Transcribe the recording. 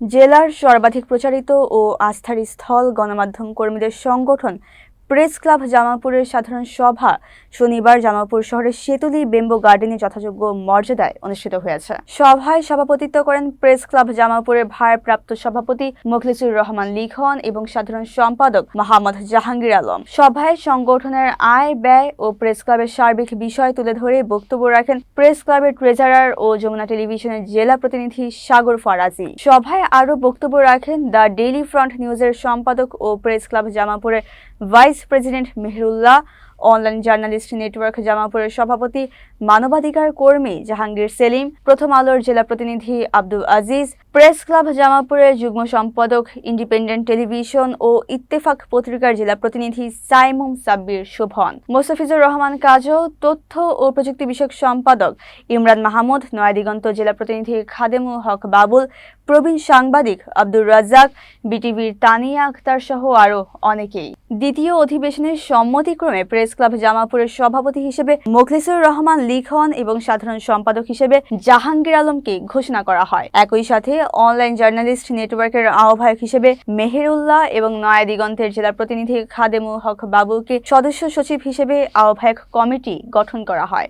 জেলার সর্বাধিক প্রচারিত ও আস্থার স্থল গণমাধ্যম কর্মীদের সংগঠন প্রেস ক্লাব জামালপুরের সাধারণ সভা শনিবার জামালপুর শহরের সেতুলি বেম্বো গার্ডেনে যথাযোগ্য মর্যাদায় অনুষ্ঠিত হয়েছে। সভায় সভাপতিত্ব করেন প্রেস ক্লাব জামালপুরের ভারপ্রাপ্ত সভাপতি মোখলেসুর রহমান লিখন এবং সাধারণ সম্পাদক মোহাম্মদ জাহাঙ্গীর আলম। সভায় সংগঠনের আয় ব্যয় ও প্রেস ক্লাবের সার্বিক বিষয় তুলে ধরে বক্তব্য রাখেন প্রেস ক্লাবের ট্রেজারার ও যমুনা টেলিভিশনের জেলা প্রতিনিধি সাগর ফরাজি। সভায় আরও বক্তব্য রাখেন দ্য ডেইলি ফ্রন্ট নিউজের সম্পাদক ও প্রেস ক্লাব জামালপুরের vice president Meherullah, online journalist network জামালপুরের সভাপতি মানবাধিকার কর্মী জাহাঙ্গীর সেলিম, প্রথম আলোর জেলা প্রতিনিধি আব্দুল আজিজ, প্রেস ক্লাব জামালপুরের যুগ্ম সম্পাদক, ইন্ডিপেন্ডেন্ট টেলিভিশন ও ইত্তেফাক পত্রিকার জেলা প্রতিনিধি সাইমুম সাব্বির শোভন, মোস্তাফিজুর রহমান কাজল, তথ্য ও প্রযুক্তি বিষয়ক সম্পাদক ইমরান মাহমুদ, নয়াদিগন্ত জেলা প্রতিনিধি খাদেমুল হক বাবুল, প্রবীণ সাংবাদিক আব্দুর রাজ্জাক, বিটিভির তানিয়া আক্তার সহ আরও অনেকেই। দ্বিতীয় অধিবেশনের সম্মতিক্রমে প্রেস ক্লাব জামালপুরের সভাপতি হিসেবে মোখলেসুর রহমান লিখন এবং সাধারণ সম্পাদক হিসেবে জাহাঙ্গীর আলমকে ঘোষণা করা হয়। একই সাথে অনলাইন জার্নালিস্ট নেটওয়ার্কের আহ্বায়ক হিসেবে মেহেরুল্লাহ এবং নয়াদিগন্তের জেলা প্রতিনিধি খাদেমুল হক বাবুলকে সদস্য সচিব হিসেবে আহ্বায়ক কমিটি গঠন করা হয়।